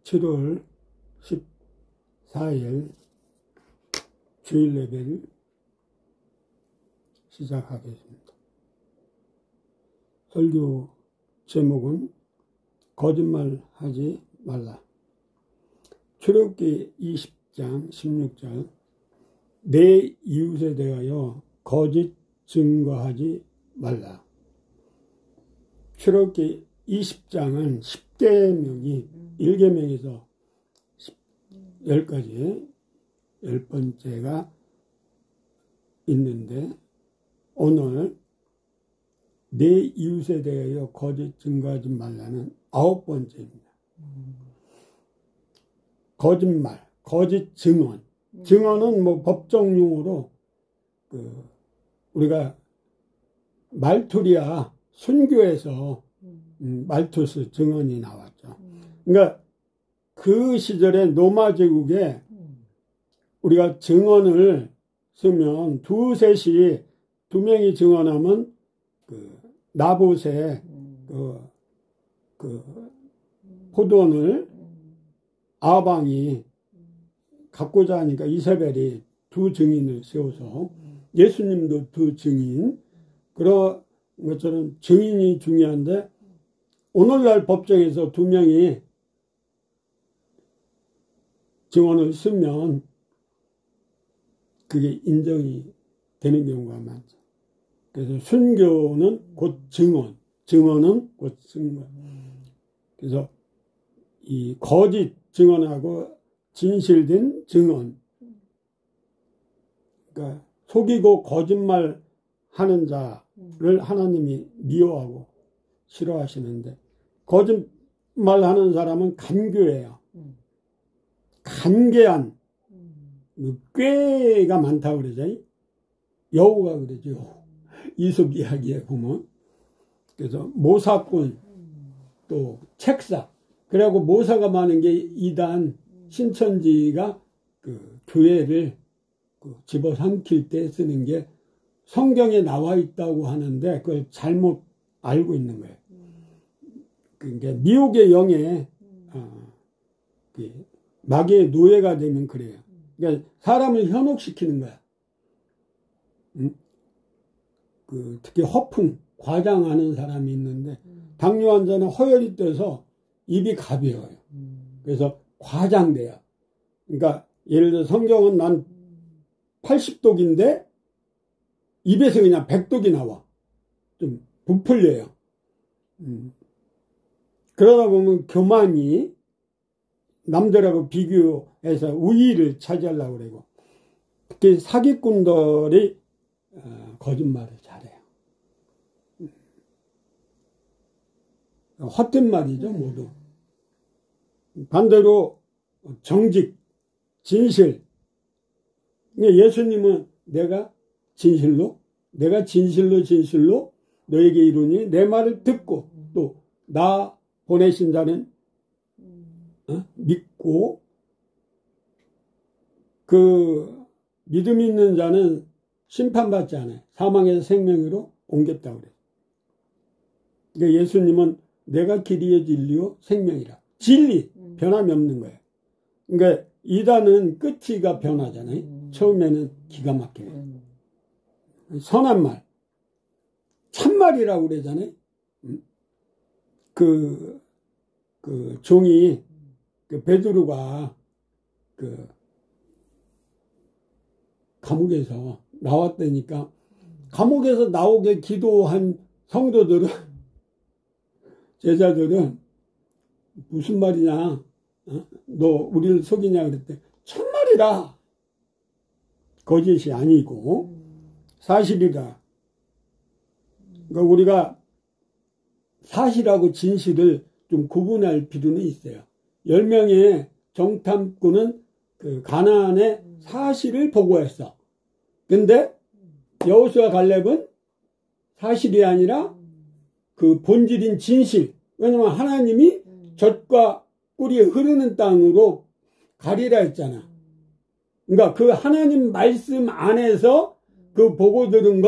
7월 14일 주일 예배를 시작하겠습니다. 설교 제목은 거짓말하지 말라. 출애굽기 20장 16절 내 이웃에 대하여 거짓 증거하지 말라. 출애굽기 20장은 10계명이 1계명에서 10가지 10번째가 있는데 오늘 내 이웃에 대하여 거짓 증거하지 말라는 9번째입니다. 거짓말, 거짓 증언. 증언은 뭐 법정 용어로 우리가 말투리야 순교에서 말투스 증언이 나왔죠. 그러니까 그 시절에 로마 제국에 우리가 증언을 쓰면 두셋이 두 명이 증언하면 나봇의 포도원을 아방이 갖고자 하니까 이세벨이 두 증인을 세워서 예수님도 두 증인 그런 것처럼 증인이 중요한데 오늘날 법정에서 두 명이 증언을 쓰면 그게 인정이 되는 경우가 많죠. 그래서 순교는 곧 증언, 증언은 곧 증거. 그래서 이 거짓 증언하고 진실된 증언. 그러니까 속이고 거짓말 하는 자를 하나님이 미워하고 싫어하시는데 거짓말 하는 사람은 간교해요. 간계한 꾀가 많다고 그러죠. 여우가 그러죠. 이솝 이야기에 보면. 그래서 모사꾼 또 책사. 그리고 모사가 많은 게 이단 신천지가 교회를 집어삼킬 때 쓰는 게 성경에 나와 있다고 하는데 그걸 잘못 알고 있는 거예요. 그러니까 미혹의 영에 마귀의 노예가 되면 그래요. 그러니까 사람을 현혹시키는 거야. 특히 허풍, 과장하는 사람이 있는데 당뇨 환자는 허혈이 떠서 입이 가벼워요. 그래서 과장돼요. 그러니까 예를 들어 성경은 난 80독인데 입에서 그냥 100독이 나와. 좀 부풀려요. 그러다 보면 교만이 남들하고 비교해서 우위를 차지하려고 그러고 특히 사기꾼들이 거짓말을 잘해요. 헛된 말이죠 모두. 반대로 정직, 진실. 예수님은 내가 진실로 너에게 이르니 내 말을 듣고 또 나 보내신 자는 믿고 그 믿음 있는 자는 심판받지 않아요. 사망에서 생명으로 옮겼다고 그래요. 그러니까 예수님은 내가 길이요 진리요 생명이라. 진리 변함이 없는 거예요. 그러니까 이단은 끝이가 변하잖아요. 처음에는 기가 막혀요. 선한 말, 참말이라고 그러잖아요. 그 종이 베드로가 감옥에서 나왔다니까 감옥에서 나오게 기도한 성도들은 제자들은 무슨 말이냐 너 우리를 속이냐 그랬대. 참말이라. 거짓이 아니고 사실이다. 그러니까 우리가 사실하고 진실을 좀 구분할 필요는 있어요. 10명의 정탐꾼은 가나안의 사실을 보고했어. 근데 여호수아 갈렙은 사실이 아니라 그 본질인 진실. 왜냐면 하나님이 젖과 꿀이 흐르는 땅으로 가리라 했잖아. 그러니까 그 하나님 말씀 안에서 그 보고 들은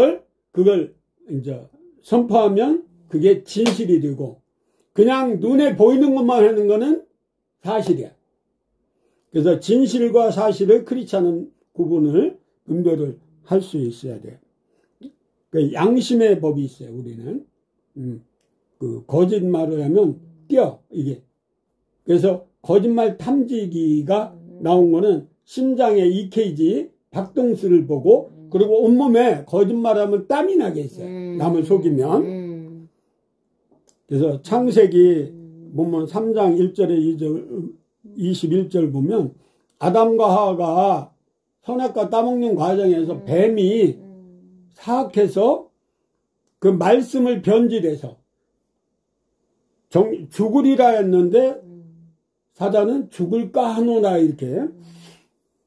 그걸 이제 선포하면 그게 진실이 되고 그냥 눈에 보이는 것만 하는 거는 사실이야. 그래서 진실과 사실을 크리스찬은 구분을, 분별을 할 수 있어야 돼. 그 양심의 법이 있어요, 우리는. 그 거짓말을 하면 뛰어, 이게. 그래서 거짓말 탐지기가 나온 거는 심장에 EKG, 박동수를 보고, 그리고 온몸에 거짓말하면 땀이 나게 했어요. 남을 속이면. 그래서 창세기 보면 3장 1절에 2절, 21절 보면 아담과 하와가 선악과 따먹는 과정에서 뱀이 사악해서 그 말씀을 변질해서 죽으리라 했는데 사단은 죽을까 하노라 이렇게,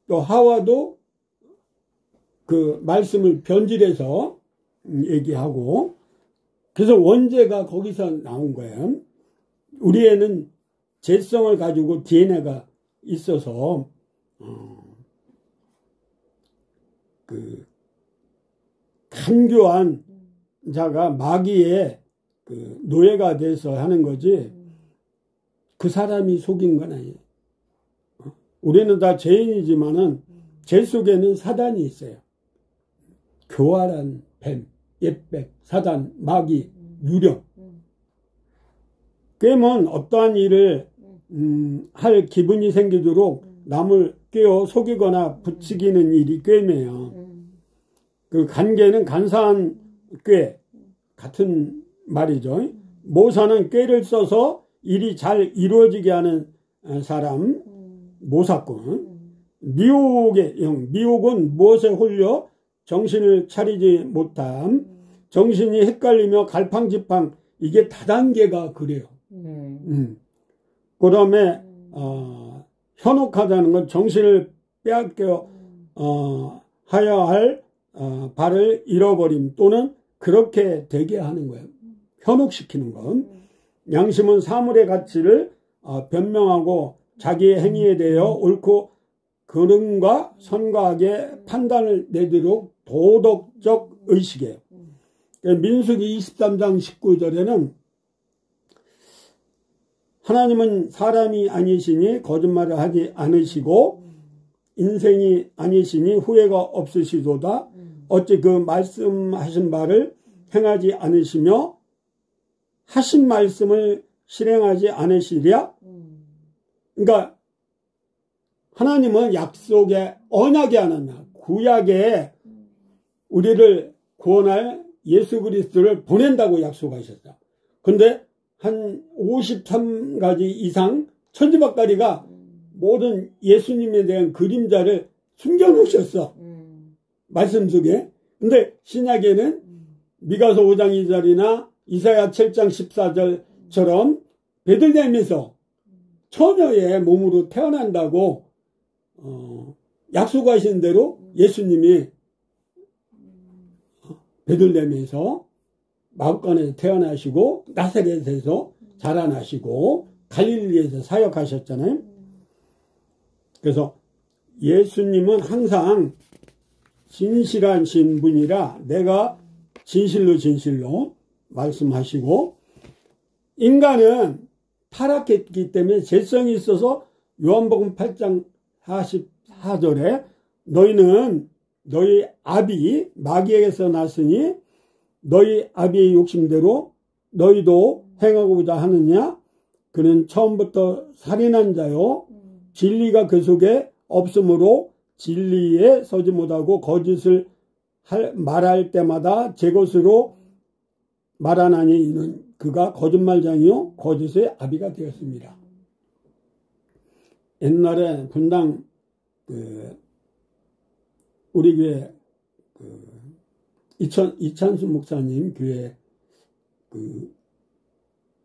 또 하와도 그 말씀을 변질해서 얘기하고, 그래서 원죄가 거기서 나온 거예요. 우리에는 죄성을 가지고 DNA가 있어서 그 간교한 자가 마귀의 그 노예가 돼서 하는 거지 그 사람이 속인 건 아니에요. 우리는 다 죄인이지만은 죄 속에는 사단이 있어요. 교활한 뱀, 옛백, 사단, 마귀, 유령. 꿰면 어떠한 일을 할 기분이 생기도록 남을 꿰어 속이거나 부추기는 일이 꿰매요. 그 간계는 간사한 꾀 같은 말이죠. 모사는 꾀를 써서 일이 잘 이루어지게 하는 사람, 모사꾼. 미혹의 영, 미혹은 무엇에 홀려 정신을 차리지 못함, 정신이 헷갈리며 갈팡질팡, 이게 다단계가 그래요. 그 다음에 현혹하다는 건 정신을 빼앗겨 하여 할 발을 잃어버림 또는 그렇게 되게 하는 거예요. 현혹시키는 건. 양심은 사물의 가치를 변명하고 자기의 행위에 대하여 옳고 그름과 선과하게 판단을 내도록 도덕적 의식이에요. 민수기 23장 19절에는 하나님은 사람이 아니시니 거짓말을 하지 않으시고 인생이 아니시니 후회가 없으시도다. 어찌 그 말씀하신 바를 행하지 않으시며 하신 말씀을 실행하지 않으시랴? 그러니까 하나님은 약속의 언약의 하나님, 구약에 우리를 구원할 예수 그리스도를 보낸다고 약속하셨다. 근데 한 53가지 이상 천지박가리가 모든 예수님에 대한 그림자를 숨겨놓으셨어. 말씀 속에. 근데 신약에는 미가서 5장 2절이나 이사야 7장 14절처럼 베들레헴에서 처녀의 몸으로 태어난다고 약속하신 대로 예수님이 베들레헴에서 마음간에서 태어나시고 나사렛에서 자라나시고 갈릴리에서 사역하셨잖아요. 그래서 예수님은 항상 진실하신 분이라 내가 진실로 말씀하시고, 인간은 타락했기 때문에 죄성이 있어서 요한복음 8장 44절에 너희는 너희 아비 마귀에게서 났으니 너희 아비의 욕심대로 너희도 행하고자 하느냐? 그는 처음부터 살인한 자요 진리가 그 속에 없으므로 진리에 서지 못하고 거짓을 말할 때마다 제 것으로 말하나니 이는 그가 거짓말장이요 거짓의 아비가 되었습니다. 옛날에 분당 우리 교회 이찬수 목사님 교회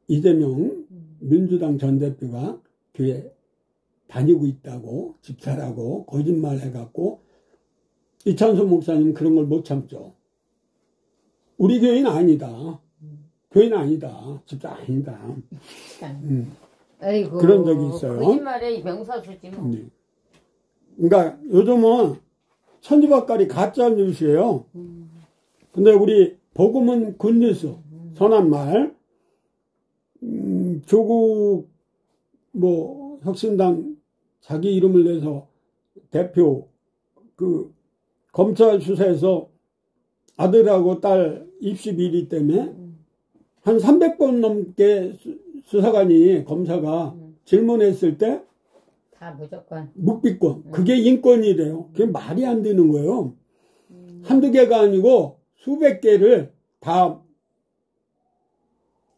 이재명 민주당 전 대표가 교회 다니고 있다고 집사라고 거짓말 해갖고 이찬수 목사님 그런 걸 못 참죠. 우리 교회는 아니다. 교회는 아니다. 집사 아니다. 아이고, 그런 적이 있어요. 거짓말에 명사수지 뭐. 네. 그러니까 요즘은 천지박가리 가짜 뉴스예요. 근데 우리 복음은 굿뉴스, 선한 말, 조국 혁신당 자기 이름을 내서 대표 그 검찰 수사에서 아들하고 딸 입시 비리 때문에 한 300번 넘게 수사관이 검사가 질문했을 때 다 무조건 묵비권 그게 인권이래요. 그게 말이 안 되는 거예요. 한두 개가 아니고 수백 개를 다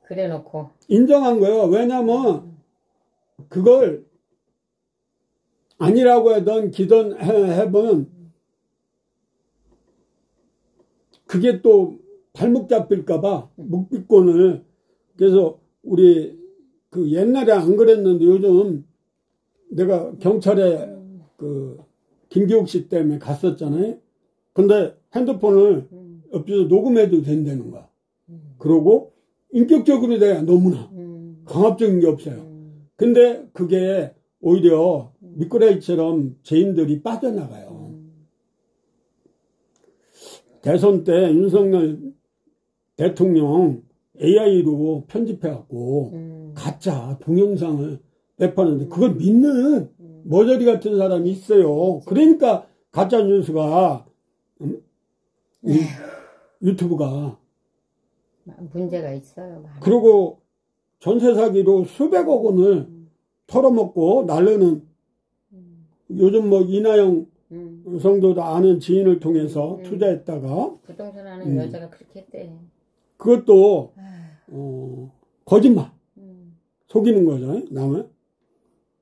그래놓고 인정한 거예요. 왜냐면 그걸 아니라고 하던 기던 해보면 그게 또 발목 잡힐까봐 묵비권을 그래서 우리 그 옛날에 안 그랬는데 요즘 내가 경찰에 그 김기욱 씨 때문에 갔었잖아요. 근데 핸드폰을 옆에서 녹음해도 된다는 거야. 그러고 인격적으로 내가 너무나 강압적인 게 없어요. 근데 그게 오히려 미꾸라지처럼 죄인들이 빠져나가요. 대선 때 윤석열 대통령 AI로 편집해갖고 가짜 동영상을 배포하는데 그걸 믿는 머저리 같은 사람이 있어요. 그러니까 가짜 뉴스가 유튜브가 문제가 있어요. 그리고 전세 사기로 수백억 원을 털어먹고 날르는 요즘 뭐 이나영 성도도 아는 지인을 통해서 투자했다가 부동산 하는 여자가 그렇게 했대. 그것도 거짓말 속이는 거죠. 남을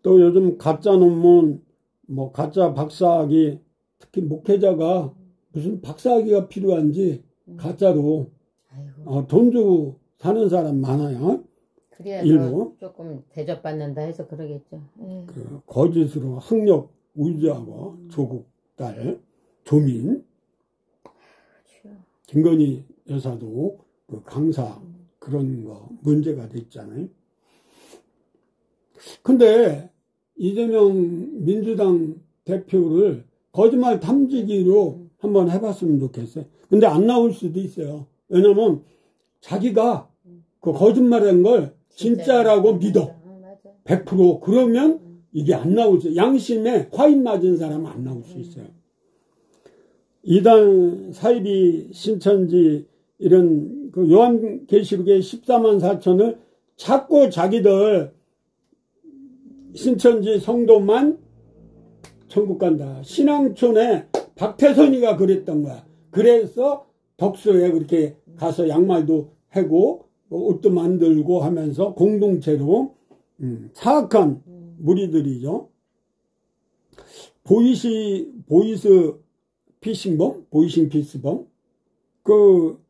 또 요즘 가짜 논문 뭐 가짜 박사학위 특히 목회자가 무슨 박사학위가 필요한지 가짜로 돈 주고 사는 사람 많아요. 그래야 일부 조금 대접받는다 해서 그러겠죠. 그 거짓으로 학력 우주하고 조국 딸 조민 김건희 여사도 그 강사 그런 거 문제가 됐잖아요. 근데 이재명 민주당 대표를 거짓말 탐지기로 한번 해봤으면 좋겠어요. 근데 안 나올 수도 있어요. 왜냐면 자기가 그 거짓말한 걸 진짜라고 믿어. 100% 그러면 이게 안 나올 수 있어요. 양심에 화인 맞은 사람은 안 나올 수 있어요. 이단 사이비 신천지 이런 그 요한계시록의 14만 4천을 자꾸 자기들 신천지 성도만 천국 간다. 신앙촌에 박태선이가 그랬던 거야. 그래서 덕수에 그렇게 가서 양말도 해고 옷도 만들고 하면서 공동체로 사악한 무리들이죠. 보이스 피싱범, 보이싱 피스범, 그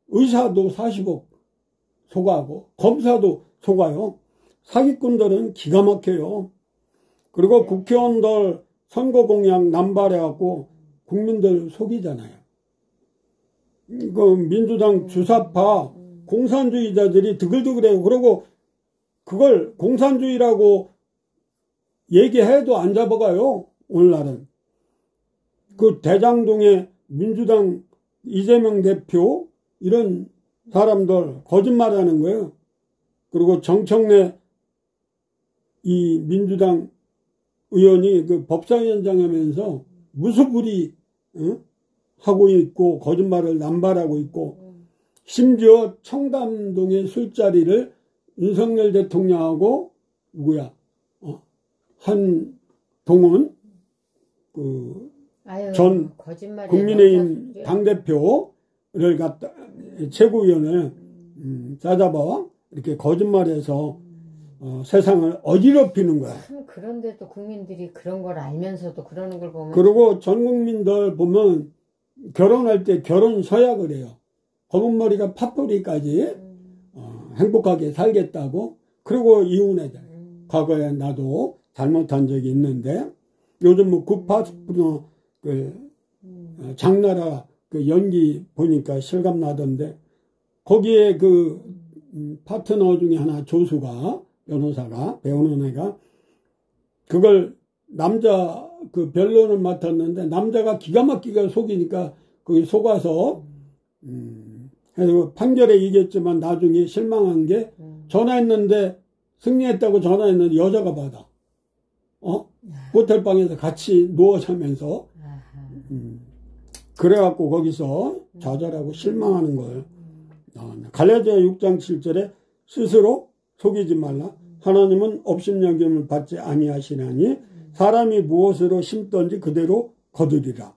의사도 40억 속아고 검사도 속아요. 사기꾼들은 기가 막혀요. 그리고 국회의원들 선거 공약 남발해갖고 국민들 속이잖아요. 그 민주당 주사파 공산주의자들이 드글드글해요. 그리고 그걸 공산주의라고 얘기해도 안 잡아가요. 오늘날은. 그 대장동의 민주당 이재명 대표 이런 사람들 거짓말하는 거예요. 그리고 정청래 이 민주당 의원이 그 법사위원장 하면서 무소불위 하고 있고 거짓말을 남발하고 있고 심지어 청담동의 술자리를 윤석열 대통령하고 누구야 한동훈 그 전 국민의힘 당대표를 갖다 최고위원을 싸잡아 이렇게 거짓말해서 세상을 어지럽히는 거야. 그런데도 국민들이 그런 걸 알면서도 그러는 걸 보면 그리고 전 국민들 보면 결혼할 때 결혼 서약을 해요. 검은 머리가 팥뿌리까지 행복하게 살겠다고. 그리고 이혼하자. 과거에 나도 잘못한 적이 있는데 요즘 뭐 굿파트너 그 장나라 그 연기 보니까 실감 나던데 거기에 그 파트너 중에 하나 조수가 변호사가 배우는 애가 그걸 남자 그 변론을 맡았는데 남자가 기가 막히게 속이니까 거기 속아서 그래서 판결에 이겼지만 나중에 실망한 게 전화했는데 승리했다고 전화했는데 여자가 받아. 호텔방에서 같이 누워 자면서 그래갖고 거기서 좌절하고 실망하는 걸 갈라디아 6장 7절에 스스로 속이지 말라. 하나님은 업신여김을 받지 아니하시나니 사람이 무엇으로 심든지 그대로 거두리라.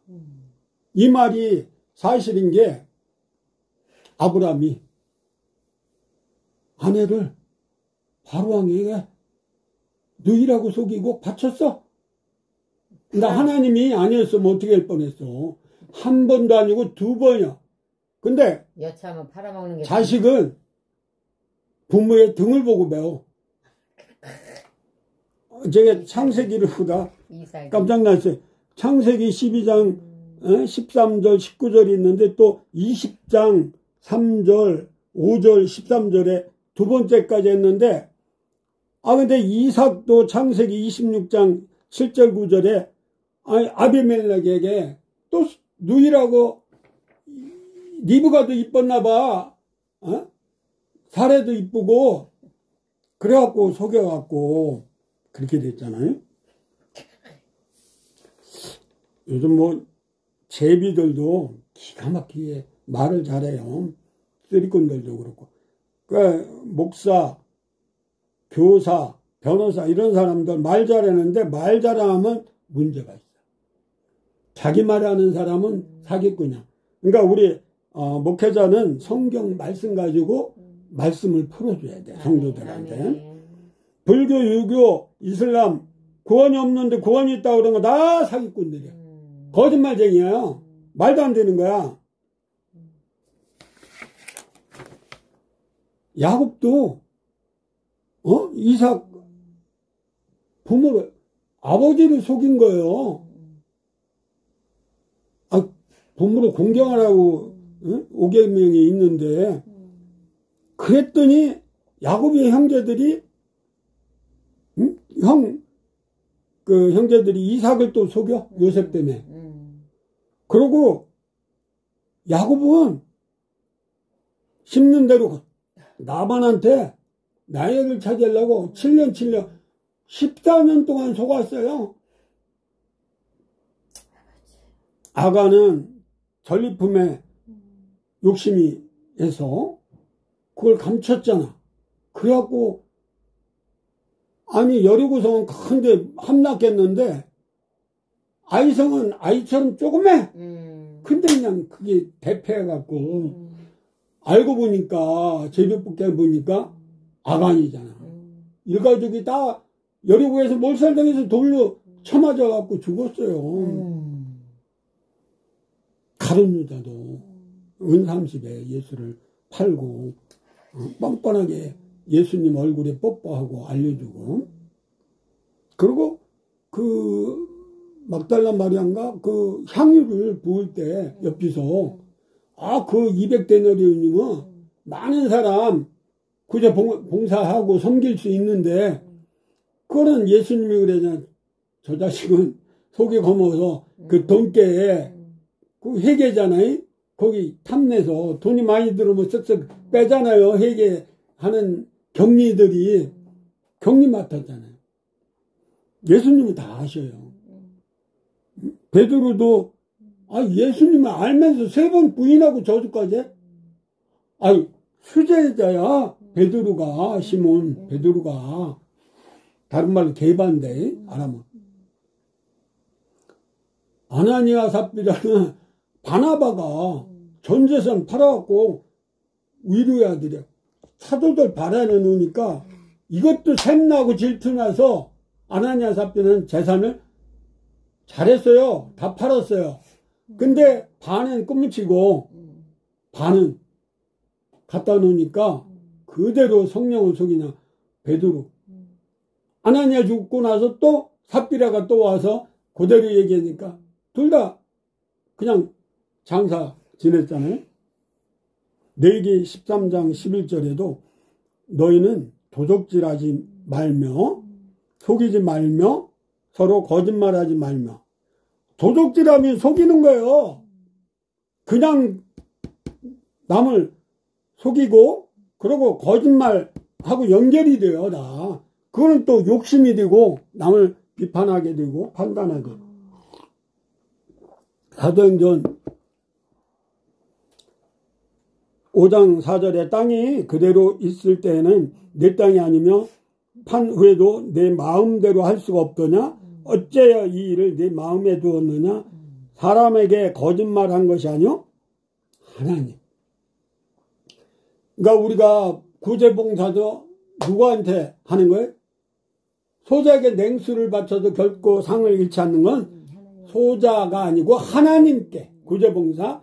이 말이 사실인 게 아브라함이 아내를 바로왕에게 누이라고 속이고 바쳤어. 나 하나님이 아니었으면 어떻게 할 뻔했어. 한 번도 아니고 두 번이야. 근데 여차하면 팔아먹는 게 자식은 부모의 등을 보고 배워. 제가 창세기를 보다 깜짝 놀랐어요. 창세기 12장 13절 19절이 있는데 또 20장 3절 5절 13절에 두 번째까지 했는데 근데 이삭도 창세기 26장 7절 9절에 아비멜렉에게 또 누이라고 리브가도 이뻤나 봐. 사례도 이쁘고 그래갖고 속여갖고 그렇게 됐잖아요. 요즘 뭐 제비들도 기가 막히게 말을 잘해요. 쓰리꾼들도 그렇고. 그러니까 목사, 교사, 변호사 이런 사람들 말 잘하는데 말 잘하면 문제가 있어. 자기 말하는 사람은 사기꾼이야. 그러니까 우리 목회자는 성경 말씀 가지고 말씀을 풀어줘야 돼. 성도들한테. 불교, 유교, 이슬람 구원이 없는데 구원이 있다고 그런 거 다 사기꾼들이야. 거짓말쟁이야. 말도 안 되는 거야. 야곱도 이삭 부모를 아버지를 속인 거예요. 부모를 공경하라고 5계명이 있는데 그랬더니 야곱의 형제들이 형제들이 이삭을 또 속여 요셉 때문에. 그러고 야곱은 심는 대로 라반한테 나이를 차지하려고 7년 14년 동안 속았어요. 아가는 전리품에 욕심이 해서 그걸 감췄잖아. 그래갖고 여리고성은 큰데 함락했는데 아이성은 아이처럼 조그매. 근데 그냥 그게 대패해갖고 알고 보니까 제비뽑기 보니까 아간이잖아. 일가족이 다 여리고에서 몰살당해서 돌로 쳐맞아갖고 죽었어요. 가룟 유다도 은30에 예수를 팔고 뻔뻔하게 예수님 얼굴에 뽀뽀하고 알려주고 그리고 그 막달라 마리아인가 그 향유를 부을 때 옆에서 그 200데나리온이면 많은 사람 그저 봉사하고 섬길 수 있는데 그거는 예수님이 그러잖아. 저 자식은 속이 검어서 그 돈깨에 그 회계잖아요. 거기 탐내서 돈이 많이 들어오면 쓱쓱 빼잖아요. 회계하는 경리들이 경리 맡았잖아요. 예수님이 다 아셔요. 베드로도 예수님을 알면서 3번 부인하고 저주까지 해? 수제자야 베드로가 시몬 베드로가 다른 말로 개반대 알아면 아나니아 삽비라는 바나바가 전 재산 팔아갖고 위로의 아들이야. 사도들 발안해 놓으니까 이것도 샘나고 질투나서 아나니아 삽비는 재산을 잘했어요. 다 팔았어요. 근데 반은 끝묻히고 반은 갖다 놓으니까 그대로 성령을 속이냐 베드로. 아나니아 죽고 나서 또 삽비라가 또 와서 그대로 얘기하니까 둘 다 그냥 장사 지냈잖아요. 레위기 13장 11절에도 너희는 도적질하지 말며 속이지 말며 서로 거짓말하지 말며. 도적질하면 속이는 거예요. 그냥 남을 속이고 그러고 거짓말하고 연결이 돼요. 다. 그거는 또 욕심이 되고 남을 비판하게 되고 판단하게 되고. 사도행전 5장 4절에 땅이 그대로 있을 때에는 내 땅이 아니며 판 후에도 내 마음대로 할 수가 없더냐? 어째여 이 일을 내 마음에 두었느냐? 사람에게 거짓말한 것이 아니요 하나님. 그러니까 우리가 구제봉사도 누구한테 하는 거예요? 소자에게 냉수를 바쳐도 결코 상을 잃지 않는 건 소자가 아니고 하나님께 구제봉사.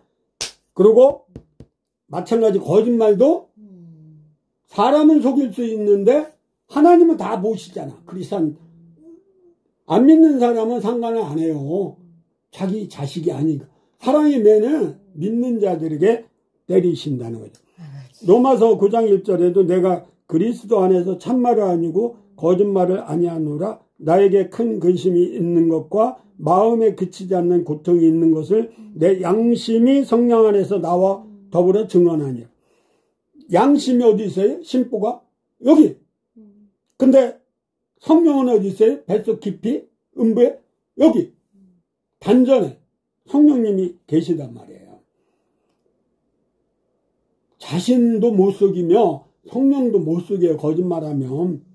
그리고 마찬가지 거짓말도 사람은 속일 수 있는데 하나님은 다 보시잖아. 크리스찬 안 믿는 사람은 상관을 안 해요. 자기 자식이 아니니까. 사랑의 매는 믿는 자들에게 때리신다는 거죠. 로마서 9장 1절에도 내가 그리스도 안에서 참말을 아니고 거짓말을 아니하노라. 나에게 큰 근심이 있는 것과 마음에 그치지 않는 고통이 있는 것을 내 양심이 성령 안에서 나와 더불어 증언하니. 양심이 어디 있어요? 심보가? 여기. 근데 성령은 어디 있어요? 뱃속 깊이? 음부에? 여기. 단전에 성령님이 계시단 말이에요. 자신도 못 속이며 성령도 못 속여요. 거짓말하면.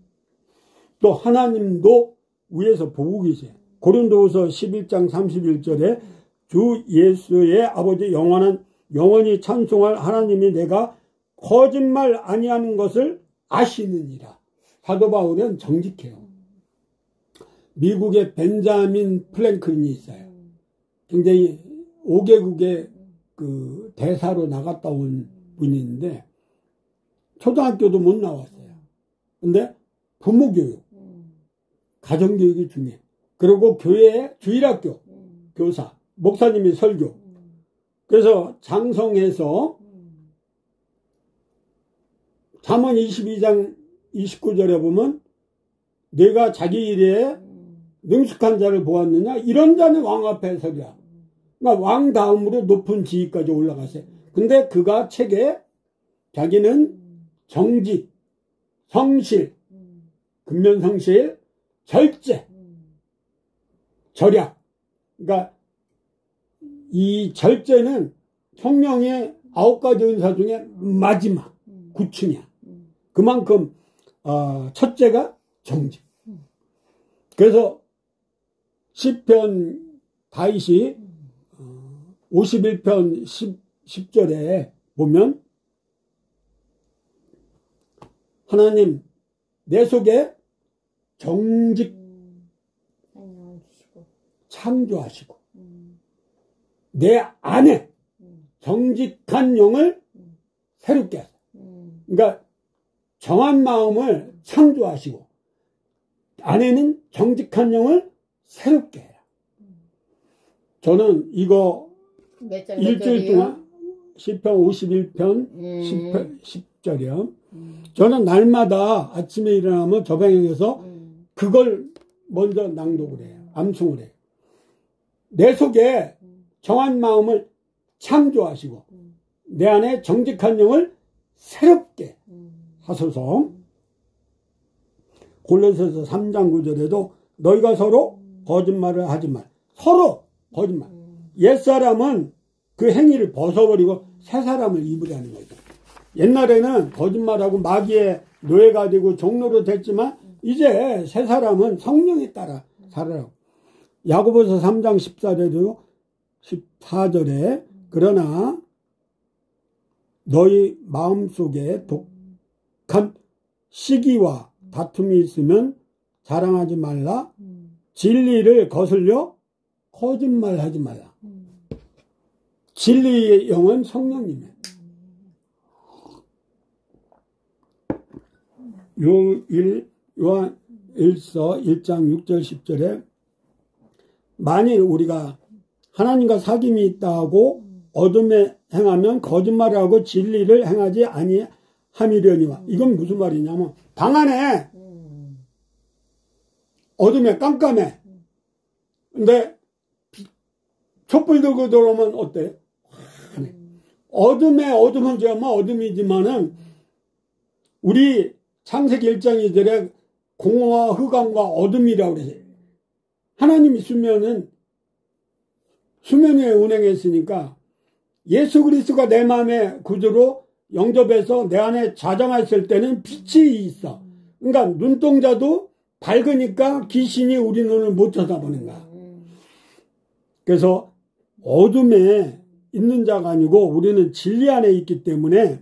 또 하나님도 위에서 보고 계세요. 고린도후서 11장 31절에 주 예수의 아버지 영원히 찬송할 하나님이 내가 거짓말 아니하는 것을 아시느니라. 사도 바울은 정직해요. 미국의 벤자민 프랭클린이 있어요. 굉장히 5개국의 그 대사로 나갔다 온 분인데 초등학교도 못 나왔어요. 근데 부모교육, 가정교육이 중요해요. 그리고 교회의 주일학교 교사, 목사님이 설교. 그래서 장성에서 잠언 22장 29절에 보면 내가 자기 일에 능숙한 자를 보았느냐? 이런 자는 왕 앞에 서리라. 그러니까 왕 다음으로 높은 지위까지 올라갔어요. 근데 그가 책에 자기는 정직, 성실, 근면성실, 절제, 절약. 그러니까 이 절제는 성령의 9가지 은사 중에 마지막 9층이야. 그만큼 첫째가 정직. 그래서 시편 다윗이 51편 10절에 보면 하나님 내 속에 정직 창조하시고 내 안에 정직한 영을 새롭게 하세요. 그러니까 정한 마음을 창조하시고 안에는 정직한 영을 새롭게 해요. 저는 이거 일주일 동안 시편 51편 10절이요. 저는 날마다 아침에 일어나면 저 방향에서 그걸 먼저 낭독을 해요. 암송을 해요. 내 속에 정한 마음을 창조하시고 내 안에 정직한 영을 새롭게 하소서. 골로새서 3장 9절에도 너희가 서로 거짓말을 하지 말. 서로 거짓말. 옛사람은 그 행위를 벗어버리고 새 사람을 입으라는 거죠. 옛날에는 거짓말하고 마귀의 노예가 되고 종로로 됐지만 이제 새 사람은 성령에 따라 살아라고. 야고보서 3장 14절에 그러나 너희 마음속에 독한 시기와 다툼이 있으면 자랑하지 말라. 진리를 거슬려 거짓말하지 말라. 진리의 영은 성령님이에요. 요한 1서 1장 6절 10절에 만일 우리가 하나님과 사귐이 있다 하고 어둠에 행하면 거짓말을 하고 진리를 행하지 아니함이려니와. 이건 무슨 말이냐면 방 안에 어둠에 깜깜해. 근데 촛불 들고 들어오면 어때? 어둠은 정말 어둠이지만은 우리 창세기 1장 2절에 공허와 흑암과 어둠이라고 그래요. 하나님 있으면은 수면 위에 운행했으니까 예수 그리스도가 내 마음의 구주로 영접해서 내 안에 좌정했을 때는 빛이 있어. 그러니까 눈동자도 밝으니까 귀신이 우리 눈을 못 쳐다보는 거야. 그래서 어둠에 있는 자가 아니고 우리는 진리 안에 있기 때문에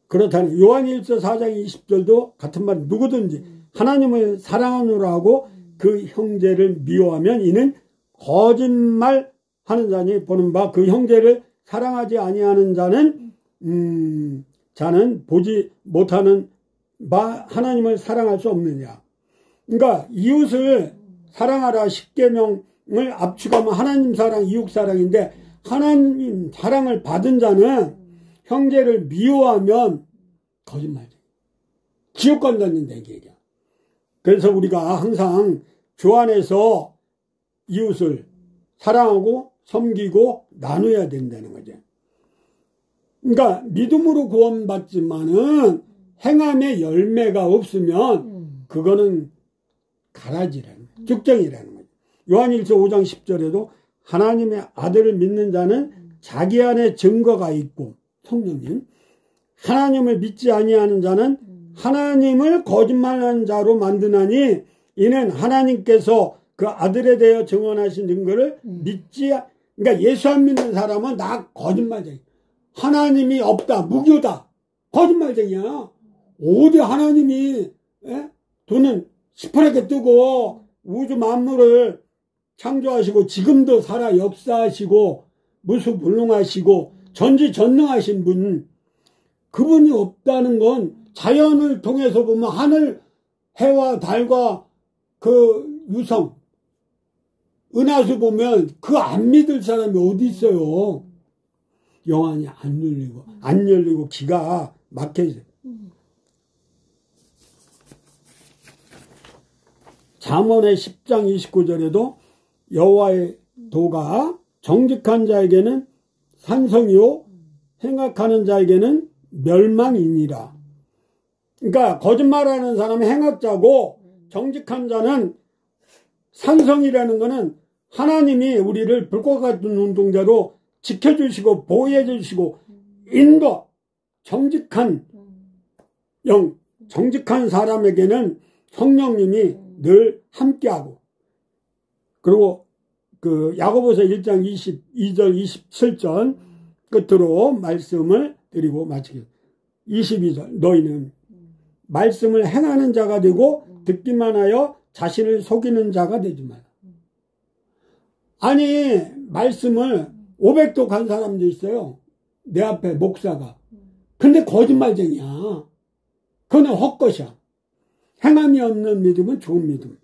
그렇다는 요한일서 4장 20절도 같은 말, 누구든지 하나님을 사랑하노라 하고 그 형제를 미워하면 이는 거짓말 하는 자니 보는 바 그 형제를 사랑하지 아니하는 자는 보지 못하는 바 하나님을 사랑할 수 없느냐. 그러니까 이웃을 사랑하라 10계명을 압축하면 하나님 사랑, 이웃 사랑인데 하나님 사랑을 받은 자는 형제를 미워하면 거짓말이야. 지옥 간다는 얘기야. 그래서 우리가 항상 주 안에서 이웃을 사랑하고 섬기고 나눠야 된다는 거죠. 그러니까 믿음으로 구원받지만은 행함의 열매가 없으면 그거는 가라지라는 거예요. 쭉정이라는 거죠. 요한일서 5장 10절에도 하나님의 아들을 믿는 자는 자기 안에 증거가 있고 성령님, 하나님을 믿지 아니하는 자는 하나님을 거짓말하는 자로 만드나니 이는 하나님께서 그 아들에 대하여 증언하신 증거를 믿지, 그러니까 예수 안 믿는 사람은 나 거짓말쟁이, 하나님이 없다, 무교다, 거짓말쟁이야. 어디 하나님이 돈은 시퍼렇게 뜨고 우주 만물을 창조하시고 지금도 살아 역사하시고 무수불능하시고 전지전능하신 분, 그분이 없다는 건 자연을 통해서 보면 하늘, 해와 달과 그 유성, 은하수 보면 그 안 믿을 사람이 어디 있어요. 영안이 안 열리고 기가 막혀 있어요. 잠언의 10장 29절에도 여호와의 도가 정직한 자에게는 산성이요 행악하는 자에게는 멸망이니라. 그러니까 거짓말하는 사람은 행악자고 정직한 자는 산성이라는 것은 하나님이 우리를 불꽃 같은 눈동자로 지켜주시고 보호해주시고 인도, 정직한 영, 정직한 사람에게는 성령님이 늘 함께하고, 그리고 그 야고보서 1장 22절 27절 끝으로 말씀을 드리고 마치겠습니다. 22절 너희는 말씀을 행하는 자가 되고 듣기만 하여 자신을 속이는 자가 되지 마라. 아니 말씀을 500도 간 사람도 있어요. 내 앞에 목사가. 근데 거짓말쟁이야. 그건 헛것이야. 행함이 없는 믿음은 좋은 믿음.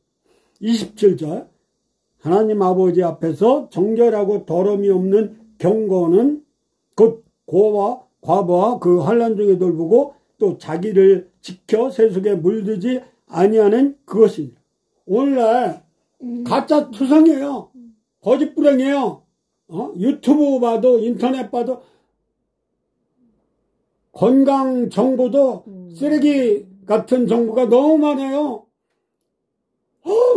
27절 하나님 아버지 앞에서 정결하고 더러움이 없는 경건은 곧 과부와 그 환난 중에 돌보고 또 자기를 지켜 세속에 물들지 아니하는 그것이니라. 오늘날 가짜 투성이에요. 거짓부렁이에요. 유튜브 봐도 인터넷 봐도 건강 정보도 쓰레기 같은 정보가 너무 많아요.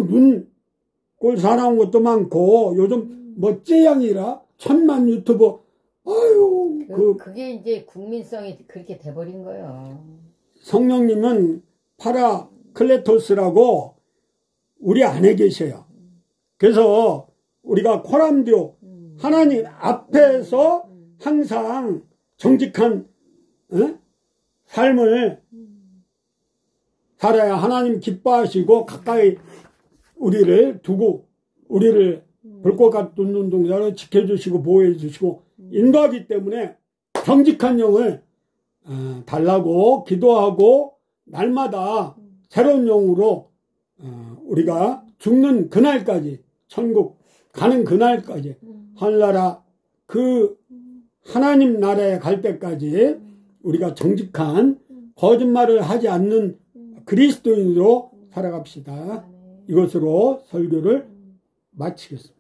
눈꼴 사나운 것도 많고 요즘 뭐 째양이라 1000만 유튜버. 아유, 그게 이제 국민성이 그렇게 돼버린 거예요. 성령님은 파라클레토스라고 우리 안에 계셔요. 그래서 우리가 코람디오 하나님 앞에서 항상 정직한 삶을 살아야 하나님 기뻐하시고 가까이 우리를 두고 우리를 불꽃 같은 눈동자로 지켜주시고 보호해주시고 인도하기 때문에 정직한 영을 달라고 기도하고 날마다 새로운 영으로 우리가 죽는 그날까지 천국 가는 그날까지 하늘나라 그 하나님 나라에 갈 때까지 우리가 정직한 거짓말을 하지 않는 그리스도인으로 살아갑시다. 이것으로 설교를 마치겠습니다.